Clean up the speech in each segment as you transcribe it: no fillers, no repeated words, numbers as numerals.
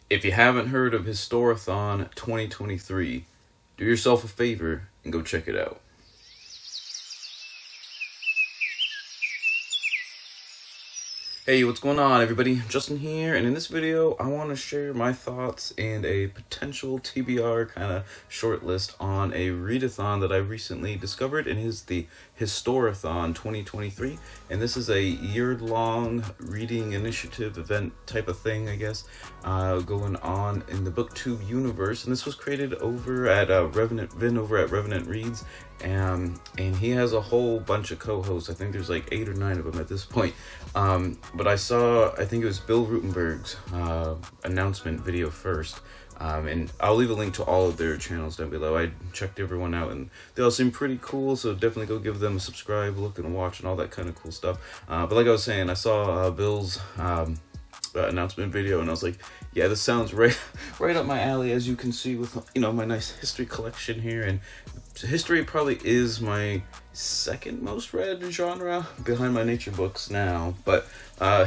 If you haven't heard of Historathon 2023, do yourself a favor and go check it out. Hey, what's going on, everybody? Justin here, and in this video, I want to share my thoughts and a potential TBR kind of short list on a readathon that I recently discovered, and it is the Historathon 2023, and this is a year-long reading initiative event type of thing, I guess, going on in the BookTube universe, and this was created over at Revenant Reads, and he has a whole bunch of co-hosts. I think there's like 8 or 9 of them at this point. But I think it was Bill Rutenberg's announcement video first. And I'll leave a link to all of their channels down below. I checked everyone out and they all seem pretty cool, so definitely go give them a subscribe, look and watch and all that kind of cool stuff. But like I was saying, I saw Bill's announcement video and I was like, yeah, this sounds right up my alley, as you can see with, my nice history collection here. And history probably is my second most read genre behind my nature books now, but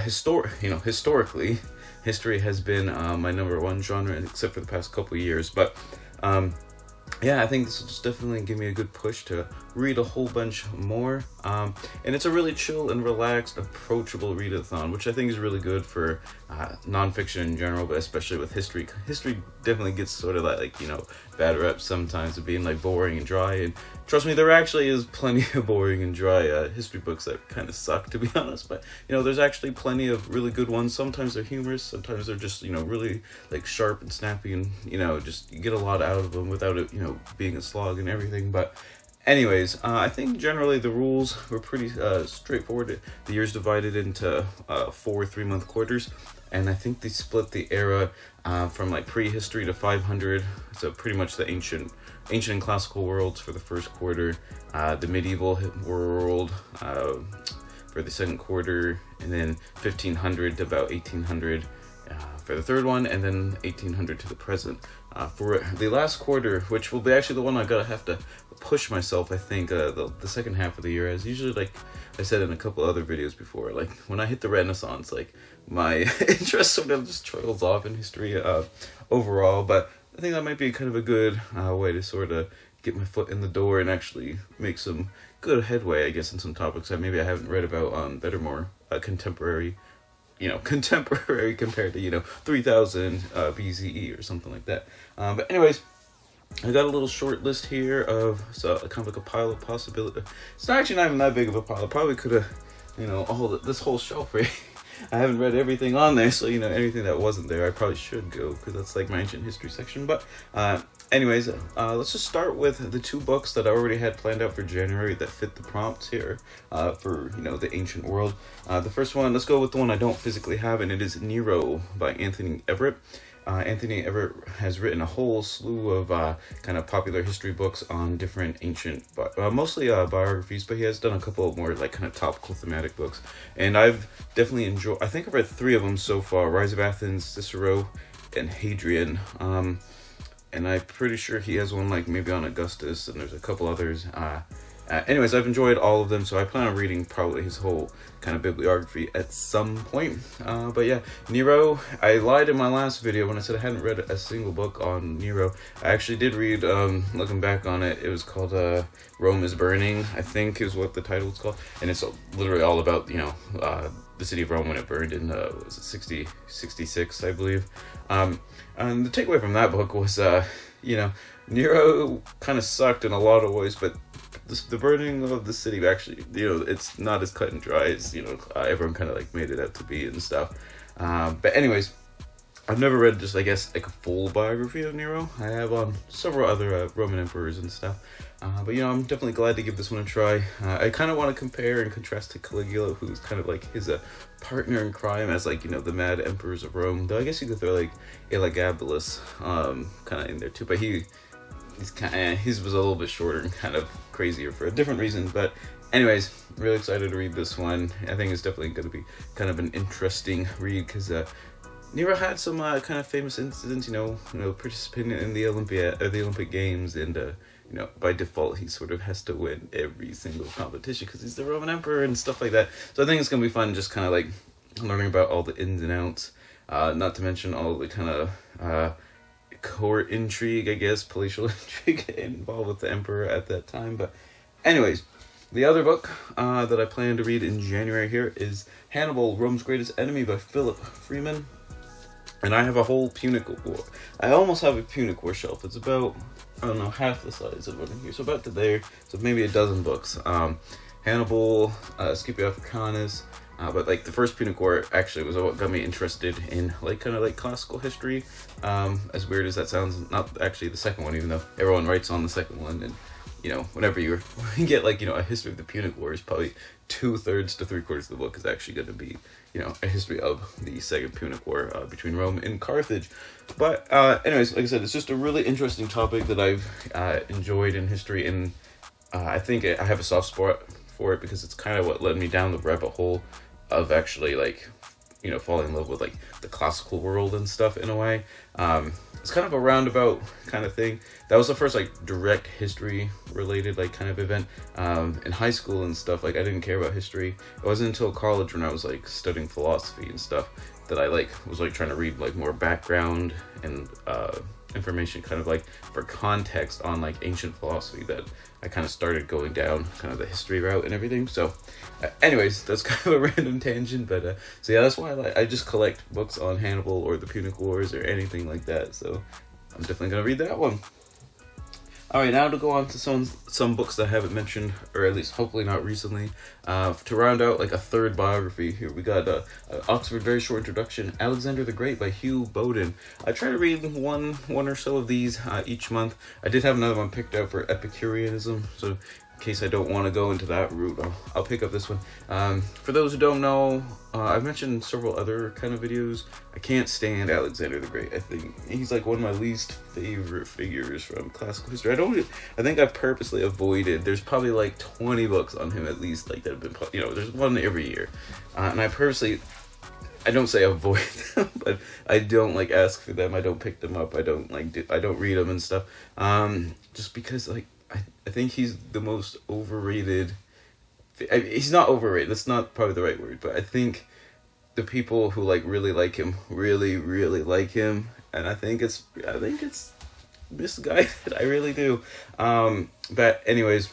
historically history has been my number one genre, except for the past couple of years. But yeah, I think this will just definitely give me a good push to read a whole bunch more. And it's a really chill and relaxed, approachable readathon, which I think is really good for nonfiction in general, but especially with history. History definitely gets sort of like bad reps sometimes of being like boring and dry. And trust me, there actually is plenty of boring and dry history books that kind of suck, to be honest. But there's actually plenty of really good ones. Sometimes they're humorous, sometimes they're just really like sharp and snappy, and just you get a lot out of them without it being a slog and everything. But anyways, I think generally the rules were pretty straightforward. The year's divided into 4 3-month quarters, and I think they split the era from like prehistory to 500, so pretty much the ancient and classical worlds for the first quarter, the medieval world for the second quarter, and then 1500 to about 1800 for the third one, and then 1800 to the present. For the last quarter, which will be actually the one I gotta have to push myself, I think, the second half of the year, as usually, like I said in a couple other videos before, like when I hit the Renaissance, like my interest sort of just trails off in history overall. But I think that might be kind of a good way to sort of get my foot in the door and actually make some good headway, I guess, in some topics that maybe I haven't read about that are more contemporary compared to 3000 BCE or something like that. But anyways, I got a little short list here of kind of like a pile of possibility. It's not even that big of a pile. I probably could have this whole shelf right. I haven't read everything on there, so anything that wasn't there I probably should go, because that's like my ancient history section. But anyways, let's just start with the 2 books that I already had planned out for January that fit the prompts here for the ancient world. The first one, let's go with the one I don't physically have, and it is Nero by Anthony Everett. Anthony Everett has written a whole slew of kind of popular history books on different ancient, mostly biographies, but he has done a couple of more like kind of topical thematic books. And I've definitely enjoyed, I think I've read 3 of them so far: Rise of Athens, Cicero, and Hadrian. And I'm pretty sure he has one like maybe on Augustus, and there's a couple others. Anyways, I've enjoyed all of them, so I plan on reading probably his whole kind of bibliography at some point. But yeah, Nero, I lied in my last video when I said I hadn't read a single book on Nero. I actually did read, looking back on it, it was called Rome is Burning, I think is what the title is called. And it's literally all about, the city of Rome when it burned in, was it 66, I believe. And the takeaway from that book was, Nero kind of sucked in a lot of ways, but the burning of the city actually, it's not as cut and dry as, everyone kind of like made it out to be and stuff. But anyways, I've never read just, I guess, like a full biography of Nero. I have on several other Roman emperors and stuff. But I'm definitely glad to give this one a try. I kind of want to compare and contrast to Caligula, who's kind of like his partner in crime as like, the mad emperors of Rome. Though I guess you could throw like Elagabalus kind of in there too. But his was a little bit shorter and kind of crazier for a different reason. But anyways, really excited to read this one. I think it's definitely going to be kind of an interesting read, because Nero had some kind of famous incidents, participating in the Olympic Games, and by default he sort of has to win every single competition because he's the Roman emperor and stuff like that. So I think it's gonna be fun, just kind of like learning about all the ins and outs. not to mention all the kind of court intrigue, I guess, palatial intrigue involved with the emperor at that time. But anyways, the other book that I plan to read in January here is Hannibal, Rome's Greatest Enemy by Philip Freeman. And I have a whole Punic War. I almost have a Punic War shelf. It's about, I don't know, half the size of what in here. So about to there. So maybe a dozen books. Hannibal, Scipio Africanus. But like the first Punic War actually was what got me interested in like kind of like classical history. As weird as that sounds, not actually the second one, even though everyone writes on the second one. And you know, whenever you get like, you know, a history of the Punic Wars, probably 2/3 to 3/4 of the book is actually going to be, you know, a history of the Second Punic War between Rome and Carthage. But anyways, like I said, it's just a really interesting topic that I've enjoyed in history, and I think I have a soft spot for it because it's kind of what led me down the rabbit hole of actually like, you know, falling in love with like the classical world and stuff in a way. It's kind of a roundabout kind of thing. That was the first like direct history related like kind of event. In high school and stuff, like I didn't care about history. It wasn't until college when I was like studying philosophy and stuff that I like was like trying to read like more background and information kind of like for context on like ancient philosophy, that I kind of started going down kind of the history route and everything. So anyways, that's kind of a random tangent, but so yeah, that's why I just collect books on Hannibal or the Punic Wars or anything like that. So I'm definitely gonna read that one. Alright, now to go on to some books that I haven't mentioned, or at least hopefully not recently. To round out like a third biography here, we got Oxford Very Short Introduction, Alexander the Great by Hugh Bowden. I try to read one or so of these each month. I did have another one picked out for Epicureanism, so in case I don't want to go into that route, I'll pick up this one. For those who don't know, I've mentioned several other kind of videos. I can't stand Alexander the Great. I think he's like one of my least favorite figures from classical history. I think I've purposely avoided. There's probably like 20 books on him at least, like that have been, you know, there's one every year, and I don't say avoid them, but I don't like ask for them. I don't pick them up. I don't read them and stuff. Just because like I think he's the most overrated. He's not overrated. That's not probably the right word, but I think the people who like really like him really like him, and I think it's misguided. I really do. But anyways,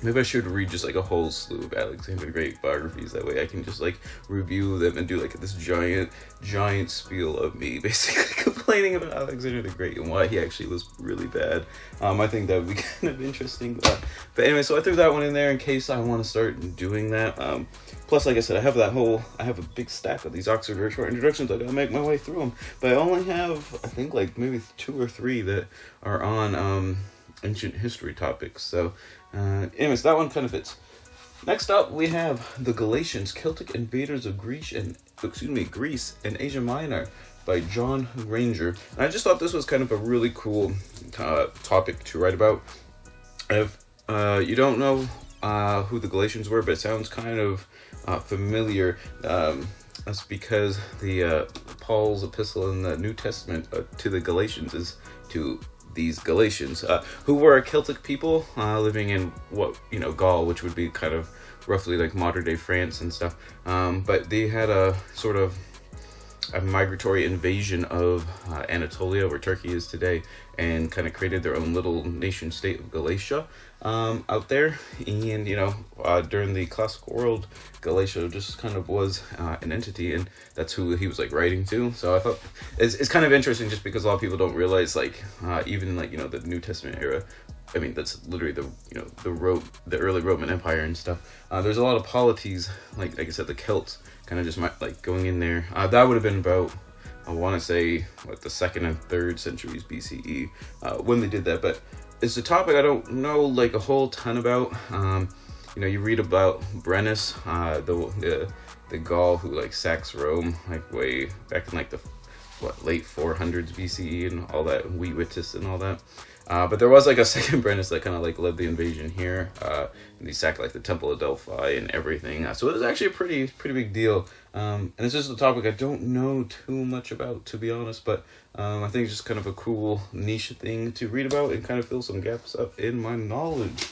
maybe I should read just like a whole slew of Alexander the Great biographies. That way I can just like review them and do like this giant spiel of me basically complaining about Alexander the Great and why he actually was really bad. I think that would be kind of interesting. But anyway, so I threw that one in there in case I want to start doing that. Plus, like I said, I have a big stack of these Oxford Very Short Introductions. I gotta make my way through them. But I only have, I think, like maybe 2 or 3 that are on ancient history topics. So anyways, that one kind of fits. Next up, we have the Galatians, Celtic Invaders of Greece and Asia Minor by John Granger. And I just thought this was kind of a really cool topic to write about. If you don't know who the Galatians were, but it sounds kind of familiar. That's because the Paul's epistle in the New Testament to the Galatians is to these Galatians, who were a Celtic people living in Gaul, which would be kind of roughly like modern day France and stuff. But they had a sort of a migratory invasion of Anatolia, where Turkey is today, and kind of created their own little nation state of Galatia out there. And during the classical world, Galatia just kind of was an entity, and that's who he was like writing to. So I thought it's kind of interesting, just because a lot of people don't realize even the New Testament era. I mean, that's literally the early Roman Empire and stuff. There's a lot of polities, like I said, the Celts kind of just like going in there. That would have been about, I want to say, the 2nd and 3rd centuries BCE when they did that. But it's a topic I don't know like a whole ton about. You read about Brennus, the Gaul who like sacks Rome like way back in like the late 400s BCE and all that, Wheatus and all that. But there was like a second Brennus that kind of like led the invasion here, and he sacked like the Temple of Delphi and everything. So it was actually a pretty big deal. And it's just a topic I don't know too much about, to be honest. But I think it's just kind of a cool niche thing to read about and kind of fill some gaps up in my knowledge.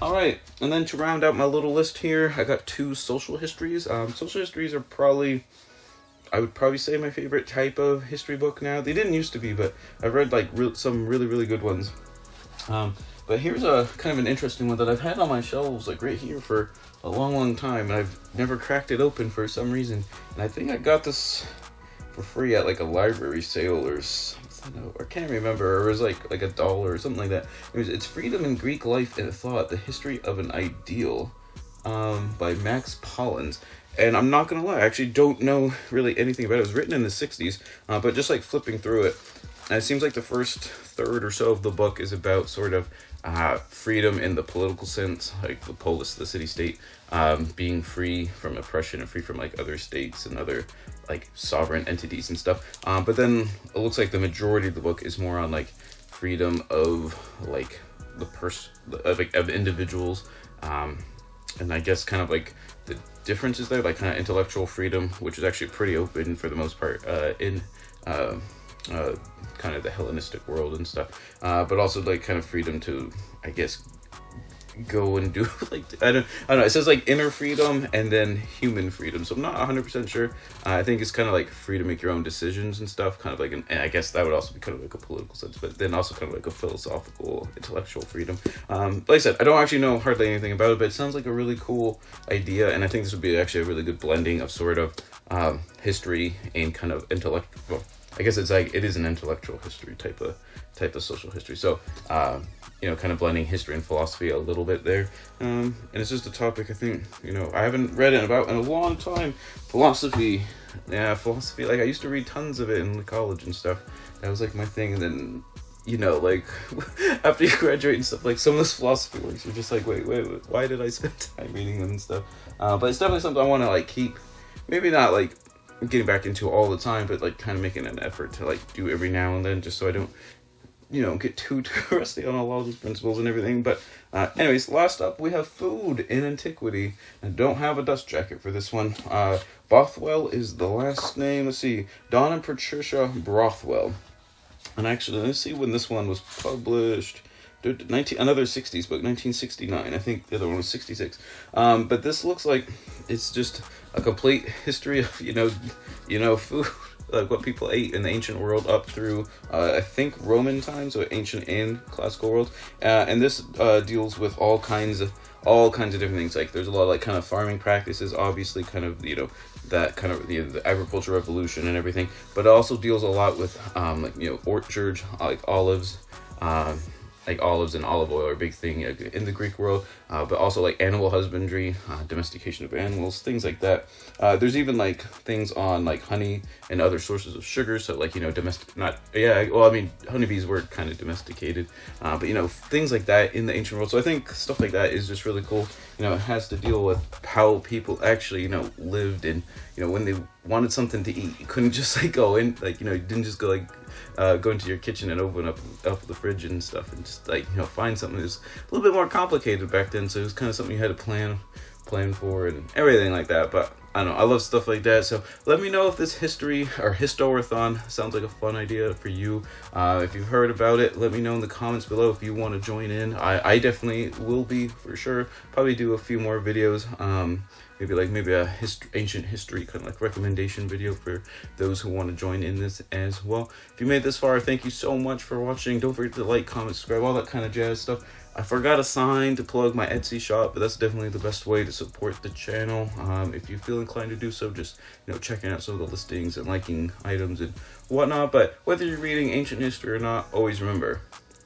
All right, and then to round out my little list here, I got 2 social histories. Social histories are probably I would probably say my favorite type of history book now. They didn't used to be, but I've read like some really, really good ones. But here's a kind of an interesting one that I've had on my shelves like right here for a long time, and I've never cracked it open for some reason. And I think I got this for free at like a library sale or something. I can't remember. Or it was like $1 or something like that. It's Freedom in Greek Life and Thought: The History of an Ideal, by Max Pollins. And I'm not gonna lie, I actually don't know really anything about it. It was written in the 60s, but just like flipping through it, and it seems like the first third or so of the book is about sort of freedom in the political sense, like the polis, the city-state, being free from oppression and free from like other states and other like sovereign entities and stuff. But then it looks like the majority of the book is more on like freedom of like of individuals, and I guess kind of like the differences there, like kind of intellectual freedom, which is actually pretty open for the most part in kind of the Hellenistic world and stuff, but also like kind of freedom to, I guess, go and do like I don't know. It says like inner freedom and then human freedom, so I'm not 100% sure. I think it's kind of like free to make your own decisions and stuff, kind of like and I guess that would also be kind of like a political sense, but then also kind of like a philosophical, intellectual freedom. Like I said, I don't actually know hardly anything about it, but it sounds like a really cool idea, and I think this would be actually a really good blending of sort of history and kind of intellectual. Well, I guess it's like it is an intellectual history type of social history. So kind of blending history and philosophy a little bit there. And it's just a topic I think, I haven't read it about in a long time. Philosophy. Like I used to read tons of it in college and stuff. That was like my thing. And then, like after you graduate and stuff, like some of this philosophy works, you're just like, wait, why did I spend time reading them and stuff? But it's definitely something I want to like keep, maybe not like getting back into all the time, but like kind of making an effort to like do every now and then, just so I don't get too rusty on a lot of these principles and everything. But anyways, last up we have food in Antiquity. I don't have a dust jacket for this one. Bothwell is the last name. Let's see, Don and Patricia Brothwell. And actually, let's see when this one was published. Another 60s book, 1969. I think the other one was 66. But this looks like it's just a complete history of food, like what people ate in the ancient world up through I think Roman times, so ancient and classical world. And this deals with all kinds of different things. Like there's a lot of like kind of farming practices, obviously kind of that kind of the agricultural revolution and everything. But it also deals a lot with orchards, like olives. Like olives and olive oil are a big thing in the Greek world, but also like animal husbandry, domestication of animals, things like that. There's even like things on like honey and other sources of sugar. So like honeybees were kind of domesticated, but things like that in the ancient world. So I think stuff like that is just really cool. It has to deal with how people actually lived, and when they wanted something to eat, you couldn't just like go in, like you didn't just go like go into your kitchen and open up the fridge and stuff and just like find something that was a little bit more complicated back then. So it was kind of something you had to plan for and everything like that. But I don't know, I love stuff like that. So let me know if this history or Historathon sounds like a fun idea for you. If you've heard about it, let me know in the comments below if you want to join in. I definitely will be, for sure. Probably do a few more videos. Maybe a ancient history kind of like recommendation video for those who want to join in this as well. If you made this far, thank you so much for watching. Don't forget to like, comment, subscribe, all that kind of jazz stuff. I forgot a sign to plug my Etsy shop, but that's definitely the best way to support the channel. If you feel inclined to do so, just checking out some of the listings and liking items and whatnot. But whether you're reading ancient history or not, always remember,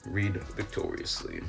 read victoriously.